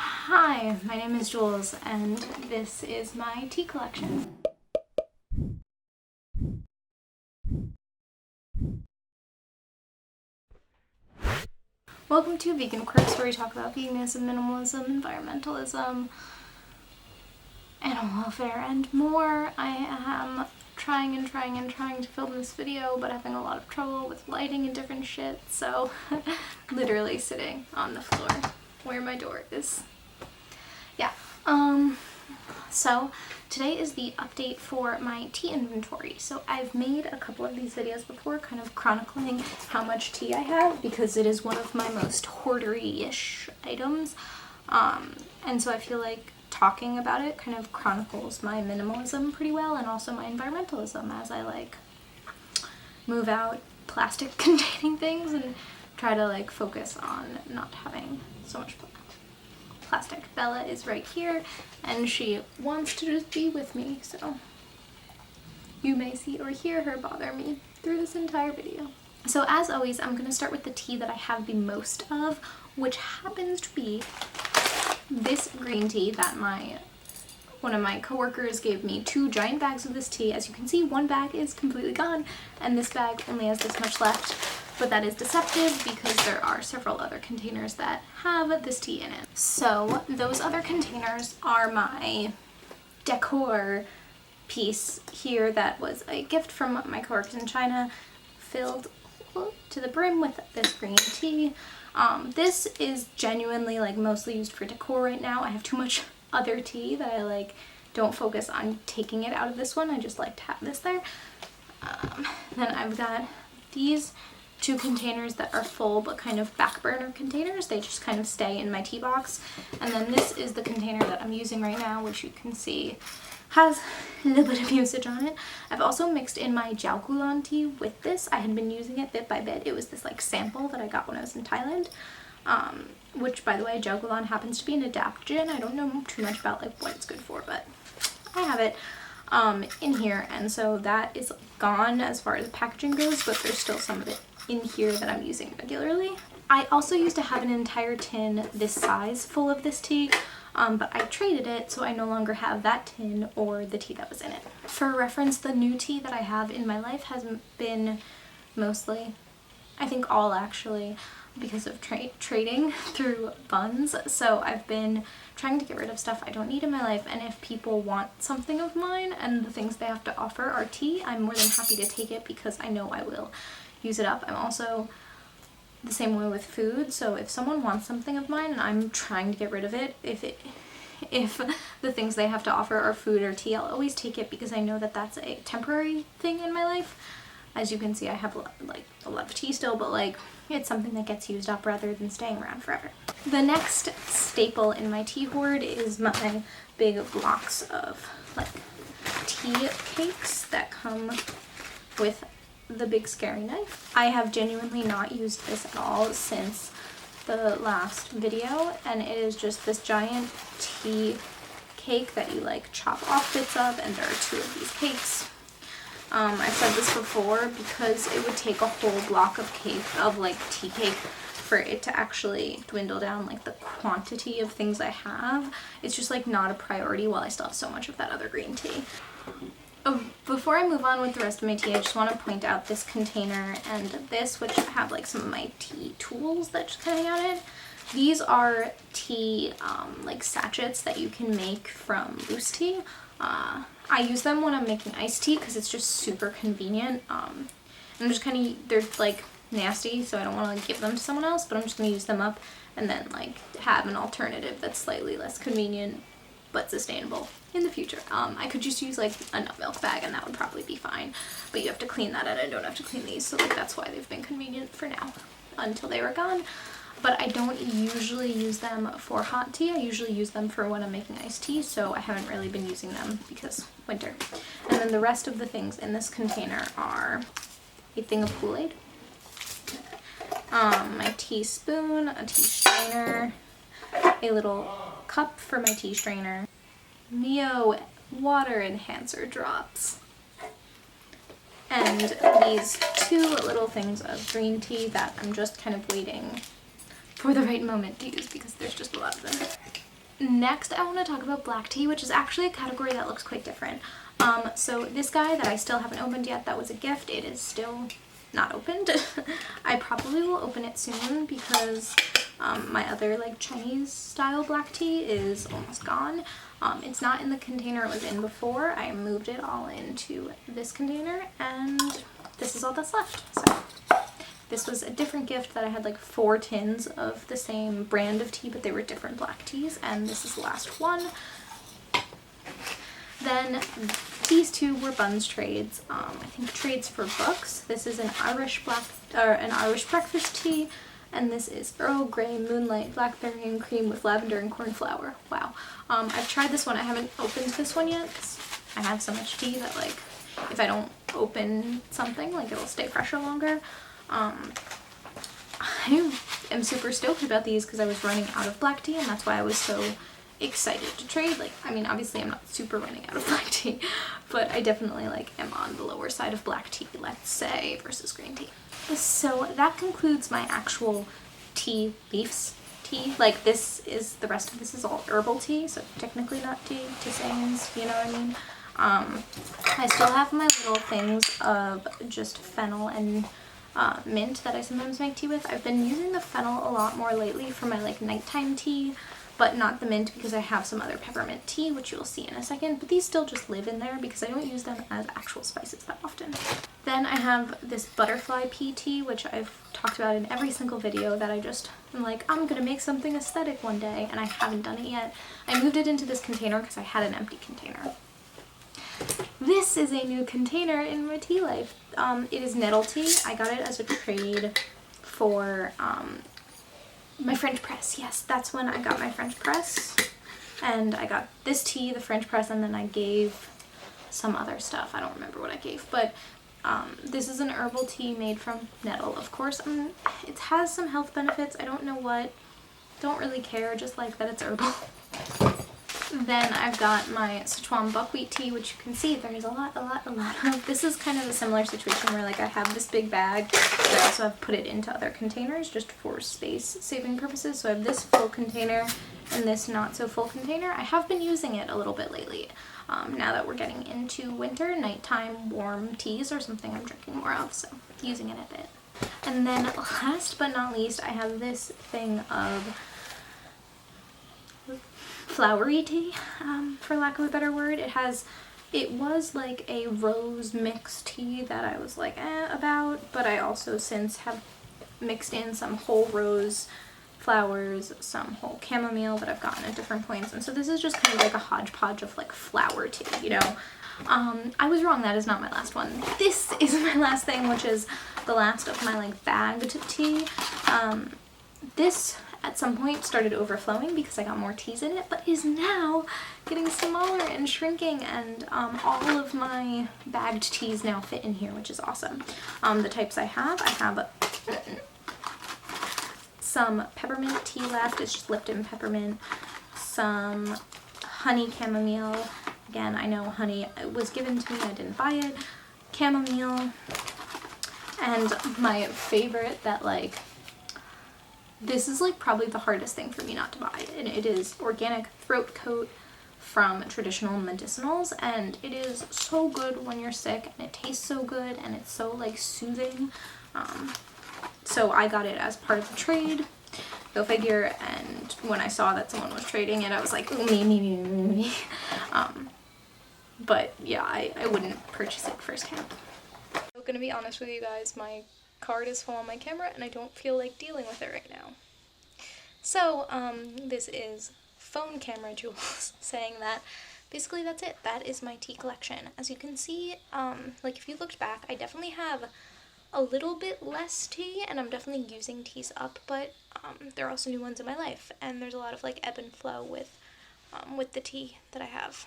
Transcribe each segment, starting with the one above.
Hi, my name is Jules, and this is my tea collection. Welcome to Vegan Quirks, where we talk about veganism, minimalism, environmentalism, animal welfare, and more. I am trying to film this video, but having a lot of trouble with lighting and different shit, so literally sitting on the floor where my door is. Yeah, so today is the update for my tea inventory. So I've made a couple of these videos before, kind of chronicling how much tea I have, because it is one of my most hoardery-ish items. And so I feel like talking about it kind of chronicles my minimalism pretty well, and also my environmentalism, as I like move out plastic containing things and try to like focus on not having so much plastic. Bella is right here, and she wants to just be with me, so you may see or hear her bother me through this entire video. So as always, I'm going to start with the tea that I have the most of, which happens to be this green tea that one of my coworkers gave me 2 giant bags of this tea. As you can see, one bag is completely gone, and this bag only has this much left. But that is deceptive because there are several other containers that have this tea in it. So those other containers are my decor piece here that was a gift from my coworkers in China, filled to the brim with this green tea. This is genuinely like mostly used for decor right now. I have too much other tea that I like don't focus on taking it out of this one. I just like to have this there. Then I've got these 2 containers that are full but kind of back burner containers. They just kind of stay in my tea box. And then this is the container that I'm using right now, which you can see has a little bit of usage on it. I've also mixed in my jiaogulan tea with this. I had been using it bit by bit. It was this like sample that I got when I was in Thailand, which, by the way, jiaogulan happens to be an adaptogen. I don't know too much about like what it's good for, but I have it in here, and so that is gone as far as packaging goes, but there's still some of it in here that I'm using regularly. I also used to have an entire tin this size full of this tea, but I traded it, so I no longer have that tin or the tea that was in it. For reference, the new tea that I have in my life has been mostly, I think all actually, because of trading through buns. So I've been trying to get rid of stuff I don't need in my life, and if people want something of mine and the things they have to offer are tea, I'm more than happy to take it because I know I will use it up. I'm also the same way with food, so if someone wants something of mine and I'm trying to get rid of it, if the things they have to offer are food or tea, I'll always take it because I know that that's a temporary thing in my life. As you can see, I have like a lot of tea still, but like it's something that gets used up rather than staying around forever. The next staple in my tea hoard is my big blocks of like tea cakes that come with the big scary knife. I have genuinely not used this at all since the last video, and it is just this giant tea cake that you like chop off bits of, and there are 2 of these cakes. I've said this before, because it would take a whole block of tea cake for it to actually dwindle down like the quantity of things I have. It's just like not a priority while I still have so much of that other green tea. Oh, before I move on with the rest of my tea, I just want to point out this container and this, which have like some of my tea tools that just kind of hang out in. These are tea like sachets that you can make from loose tea. I use them when I'm making iced tea because it's just super convenient. I'm just kind of, they're like nasty, so I don't want to like give them to someone else, but I'm just going to use them up and then like have an alternative that's slightly less convenient but sustainable in the future. I could just use like a nut milk bag and that would probably be fine, but you have to clean that and I don't have to clean these, so like that's why they've been convenient for now until they were gone. But I don't usually use them for hot tea. I usually use them for when I'm making iced tea, so I haven't really been using them because winter. And then the rest of the things in this container are a thing of Kool-Aid, my teaspoon, a tea strainer, a little cup for my tea strainer, Mio water enhancer drops, and these 2 little things of green tea that I'm just kind of waiting for the right moment to use because there's just a lot of them. next I want to talk about black tea, which is actually a category that looks quite different. So this guy that I still haven't opened yet, that was a gift, it is still not opened. I probably will open it soon because my other like Chinese style black tea is almost gone. It's not in the container it was in before. I moved it all into this container and this is all that's left. So this was a different gift that I had like 4 tins of the same brand of tea, but they were different black teas, and this is the last one. Then these two were buns trades. I think trades for books. This is an Irish breakfast tea, and this is Earl Grey Moonlight Blackberry and Cream with lavender and cornflower. Wow. I've tried this one. I haven't opened this one yet because I have so much tea that like if I don't open something, like it'll stay fresher longer. I am super stoked about these because I was running out of black tea, and that's why I was so excited to trade. Like, I mean, obviously I'm not super running out of black tea, but I definitely like am on the lower side of black tea, let's say, versus green tea. So that concludes my actual tea leaves tea. Like, this is, the rest of this is all herbal tea, so technically not tea, tisanes, you know what I mean? I still have my little things of just fennel and mint that I sometimes make tea with. I've been using the fennel a lot more lately for my like nighttime tea, but not the mint because I have some other peppermint tea, which you'll see in a second, but these still just live in there because I don't use them as actual spices that often. Then I have this butterfly pea tea, which I've talked about in every single video, that I just am like, I'm gonna make something aesthetic one day, and I haven't done it yet. I moved it into this container because I had an empty container. This is a new container in my tea life. It is nettle tea. I got it as a trade for my French press. Yes, that's when I got my French press. And I got this tea, the French press, and then I gave some other stuff. I don't remember what I gave, but this is an herbal tea made from nettle. Of course, it has some health benefits. I don't know what. Don't really care, just like that it's herbal. Then I've got my Sichuan buckwheat tea, which you can see there's a lot of. This is kind of a similar situation where like I have this big bag, but I also have put it into other containers just for space saving purposes. So I have this full container and this not so full container. I have been using it a little bit lately. Now that we're getting into winter, nighttime warm teas are something I'm drinking more of, so using it a bit. And then last but not least, I have this thing of flowery tea, for lack of a better word. It was like a rose mixed tea that I was like about, but I also since have mixed in some whole rose flowers, some whole chamomile that I've gotten at different points, and so this is just kind of like a hodgepodge of like flower tea, you know. I was wrong, that is not my last one. This is my last thing, which is the last of my like bagged tea. This at some point started overflowing because I got more teas in it, but is now getting smaller and shrinking, and all of my bagged teas now fit in here, which is awesome. The types I have some peppermint tea left, it's just Lipton peppermint, some honey chamomile, again I know honey was given to me, I didn't buy it, chamomile, and my favorite that like, this is like probably the hardest thing for me not to buy, and it is organic throat coat from Traditional Medicinals, and it is so good when you're sick, and it tastes so good, and it's so like soothing. So I got it as part of the trade, go figure, and when I saw that someone was trading it, I was like, ooh, me. But yeah, I wouldn't purchase it firsthand. I'm gonna be honest with you guys, my card is full on my camera and I don't feel like dealing with it right now. So, this is phone camera Jules saying that basically that's it. That is my tea collection. As you can see, like if you looked back, I definitely have a little bit less tea, and I'm definitely using teas up, but there are also new ones in my life, and there's a lot of like ebb and flow with the tea that I have.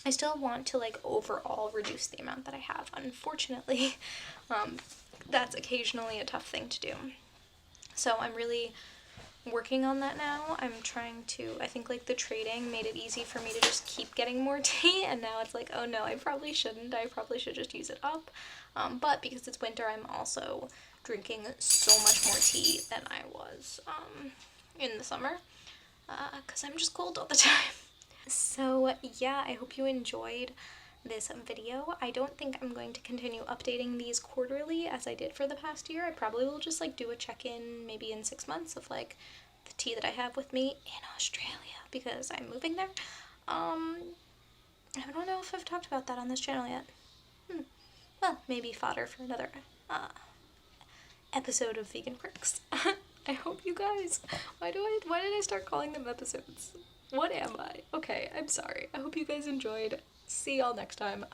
I still want to like overall reduce the amount that I have. Unfortunately, that's occasionally a tough thing to do. So I'm really working on that now. I'm trying to, I think like the trading made it easy for me to just keep getting more tea, and now it's like, oh no, I probably shouldn't. I probably should just use it up. But because it's winter, I'm also drinking so much more tea than I was in the summer. because I'm just cold all the time. So yeah, I hope you enjoyed this video. I don't think I'm going to continue updating these quarterly as I did for the past year. I probably will just like do a check-in maybe in 6 months of like the tea that I have with me in Australia because I'm moving there. I don't know if I've talked about that on this channel yet. Well, maybe fodder for another episode of Vegan Quirks. I hope you guys, why did I start calling them episodes? What am I? Okay, I'm sorry. I hope you guys enjoyed. See y'all next time.